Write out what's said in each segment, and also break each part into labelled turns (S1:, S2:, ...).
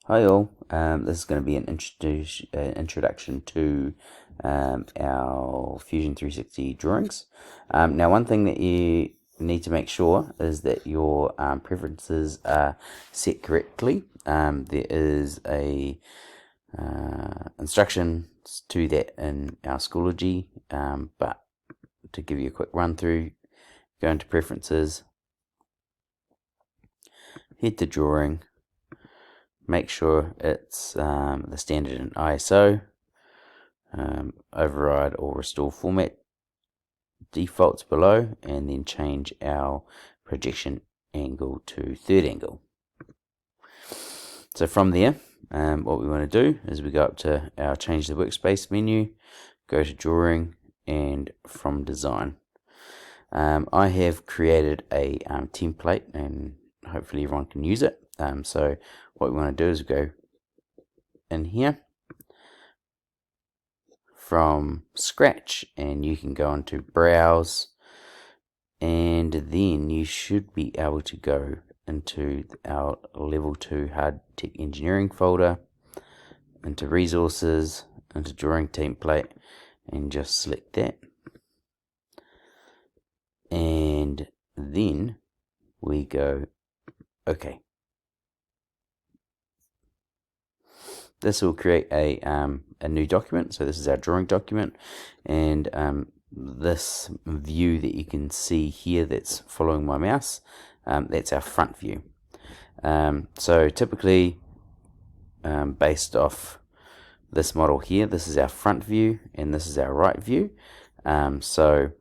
S1: Hi all, this is going to be an introduction to our Fusion 360 drawings. Now one thing that you need to make sure is that your preferences are set correctly. There is a instructions to that in our Schoology, but to give you a quick run through, go into preferences, head to drawing, make sure it's the standard in ISO, override or restore format defaults below, and then change our projection angle to third angle. So from there, what we want to do is we go up to our change the workspace menu, go to drawing, and from design. I have created a template and hopefully everyone can use it. So what we want to do is go in here from scratch, and you can go into browse, and then you should be able to go into our level 2 hard tech engineering folder, into resources, into drawing template, and just select that, and then we go OK. This will create a new document. So this is our drawing document, and this view that you can see here that's following my mouse, that's our front view. So typically, based off this model here, this is our front view and this is our right view. So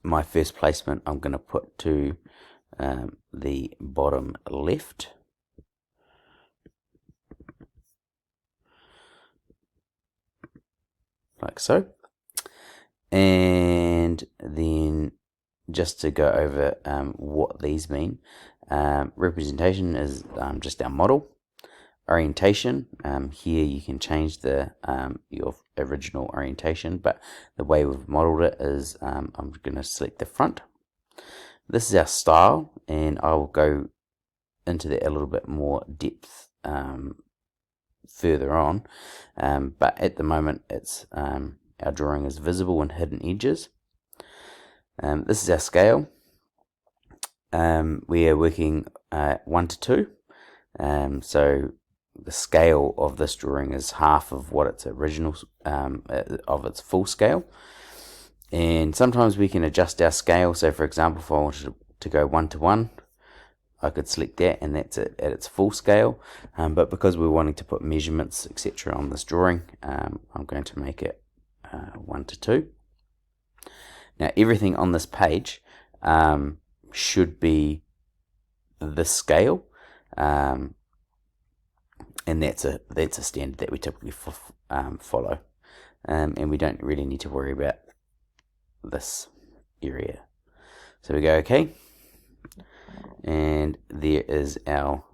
S1: my first placement I'm going to put to the bottom left, like so. And then just to go over what these mean, representation is just our model. Orientation, here you can change the your original orientation, but the way we've modeled it is I'm going to select the front. This is our style, and I will go into that a little bit more depth further on, but at the moment it's our drawing is visible and hidden edges. This is our scale. We are working 1 to 2, so the scale of this drawing is half of what its original of its full scale. And sometimes we can adjust our scale. So for example, if I wanted to go 1 to 1, I could select that, and that's it at its full scale. But because we're wanting to put measurements, etc., on this drawing, I'm going to make it 1 to 2. Now everything on this page should be this scale, and that's a standard that we typically follow, and we don't really need to worry about this area. So we go OK, and there is our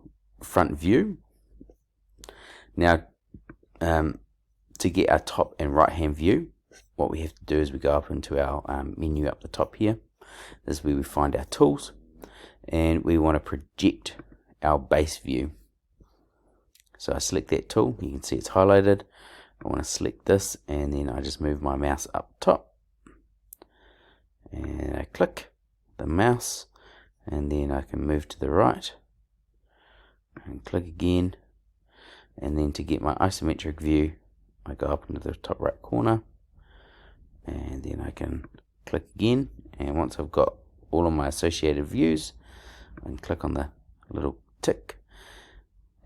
S1: front view. Now to get our top and right hand view, what we have to do is we go up into our menu up the top here. This is where we find our tools, and we want to project our base view. So I select that tool, you can see it's highlighted. I want to select this, and then I just move my mouse up top, and I click the mouse, and then I can move to the right and click again, and then to get my isometric view I go up into the top right corner, and then I can click again, and once I've got all of my associated views, I can click on the little tick,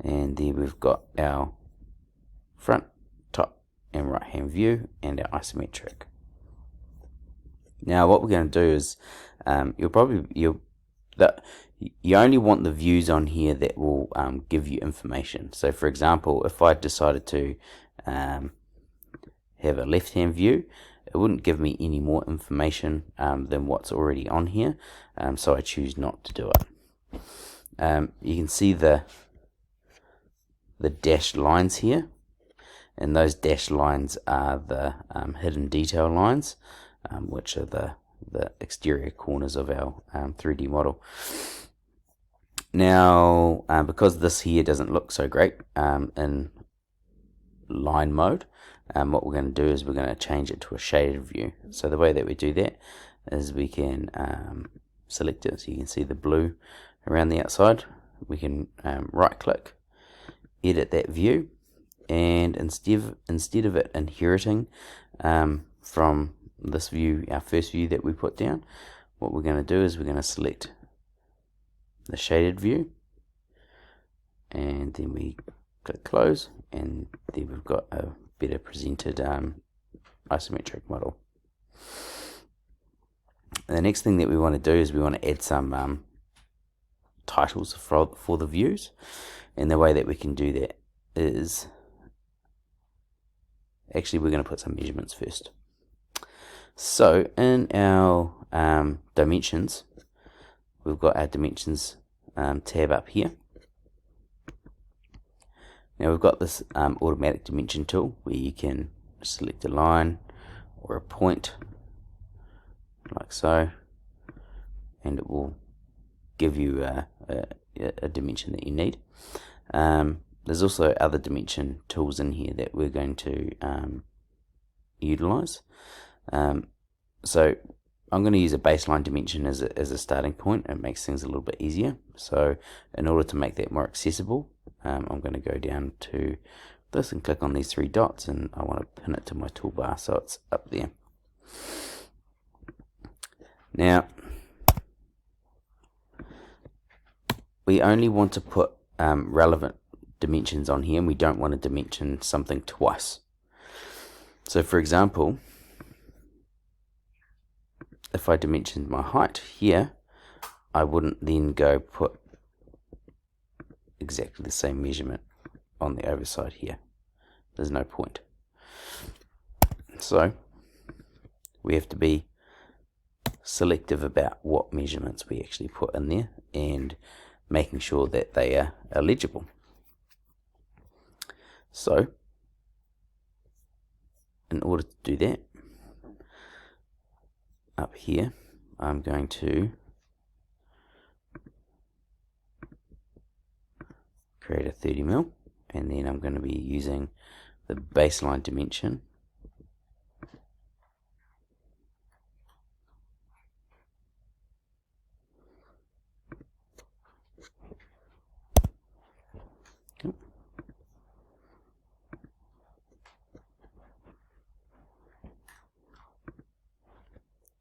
S1: and then we've got our front, top, and right hand view and our isometric. Now what we're going to do is you only want the views on here that will give you information. So for example, if I decided to have a left hand view, it wouldn't give me any more information than what's already on here, so I choose not to do it. You can see the dashed lines here, and those dashed lines are the hidden detail lines, which are the exterior corners of our 3D model. Now, because this here doesn't look so great in line mode, what we're going to do is we're going to change it to a shaded view. So the way that we do that is we can select it so you can see the blue around the outside. We can right click, edit that view, and instead of it inheriting from this view, our first view that we put down, what we're going to do is we're going to select the shaded view, and then we click close, and then we've got a better presented isometric model. And the next thing that we want to do is we want to add some titles for the views, and the way that we can do that is actually we're going to put some measurements first. So in our dimensions, we've got our dimensions tab up here. Now we've got this automatic dimension tool where you can select a line or a point like so, and it will give you a dimension that you need. There's also other dimension tools in here that we're going to utilize. So I'm going to use a baseline dimension as a starting point. It makes things a little bit easier. So in order to make that more accessible, I'm going to go down to this and click on these three dots, and I want to pin it to my toolbar so it's up there. Now we only want to put relevant dimensions on here, and we don't want to dimension something twice. So for example, if I dimensioned my height here, I wouldn't then go put exactly the same measurement on the overside here. There's no point. So we have to be selective about what measurements we actually put in there and making sure that they are legible. So in order to do that, up here I'm going to create a 30mm, and then I'm going to be using the baseline dimension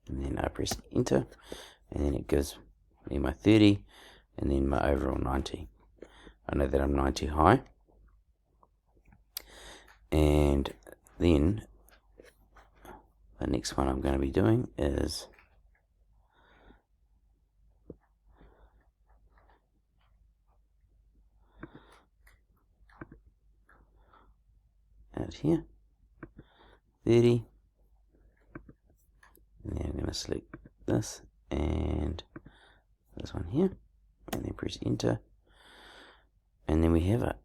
S1: and then I press enter, and then it gives me my 30 and then my overall 90. I know that I'm 90 high, and then the next one I'm going to be doing is out here, 30, and then I'm going to select this and this one here, and then press enter, and then we have it.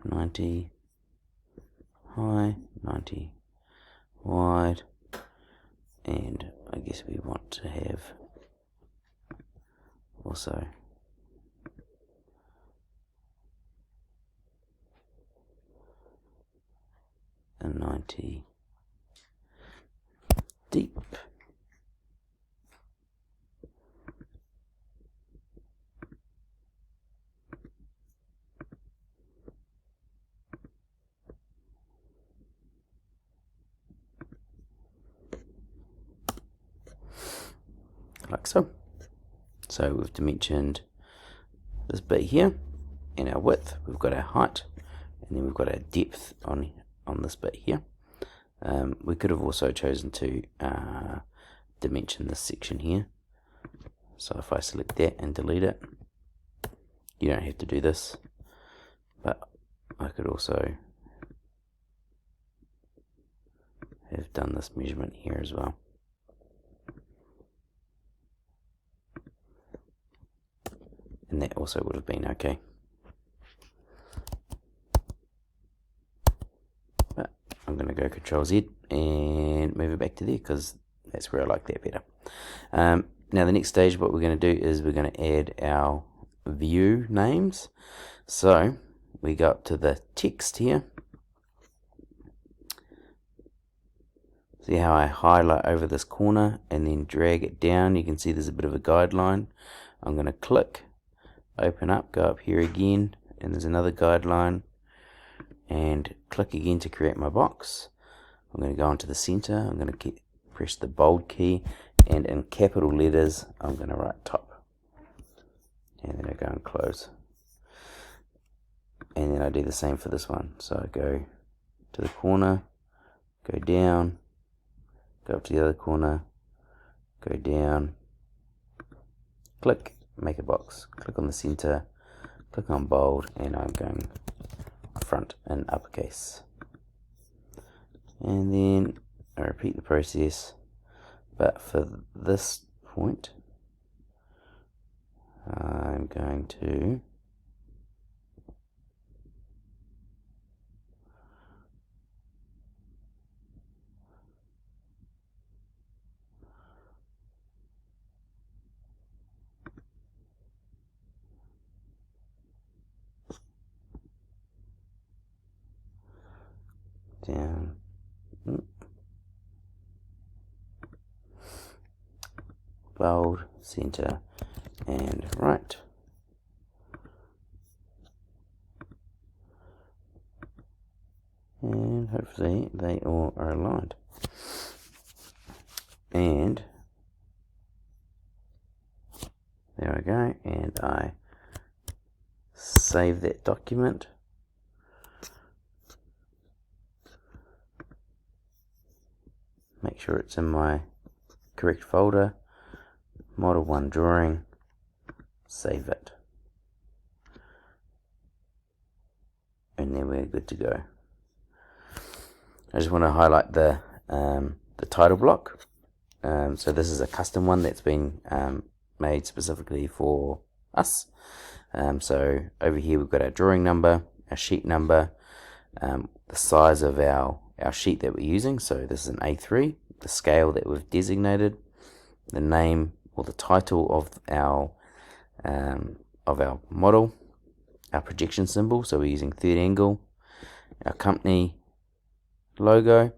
S1: 90 high, 90 wide, and I guess we want to have also a 90 deep. Like so. So we've dimensioned this bit here, and our width, we've got our height, and then we've got our depth on this bit here. We could have also chosen to dimension this section here. So if I select that and delete it, you don't have to do this, but I could also have done this measurement here as well. And that also would have been okay. But I'm going to go Control Z and move it back to there because that's where I like that better. Now the next stage, what we're going to do is we're going to add our view names. So we go up to the text here. See how I highlight over this corner and then drag it down? You can see there's a bit of a guideline. I'm going to click, open up, go up here again, and there's another guideline, and click again to create my box. I'm going to go into the center. I'm going to press the bold key, and in capital letters I'm going to write top, and then I go and close, and then I do the same for this one. So I go to the corner, go down, go up to the other corner, go down, click, make a box, click on the center, click on bold, and I'm going front in uppercase. And then I repeat the process, but for this point I'm going to down, bold, center, and right. And hopefully they all are aligned. And there we go, and I save that document. Make sure it's in my correct folder, Model 1 drawing, save it, and then we're good to go. I just want to highlight the title block. So this is a custom one that's been made specifically for us. So over here we've got our drawing number, our sheet number, the size of our sheet that we're using. So this is an A3, the scale that we've designated, the name or the title of our model, our projection symbol, so we're using third angle, our company logo,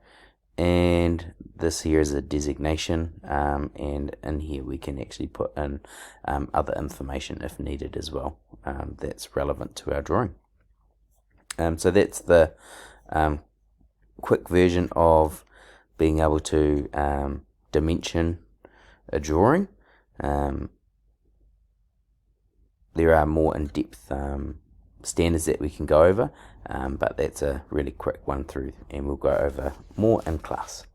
S1: and this here is a designation, and in here we can actually put in other information if needed as well, that's relevant to our drawing. So that's the quick version of being able to dimension a drawing. There are more in-depth standards that we can go over, but that's a really quick one through, and we'll go over more in class.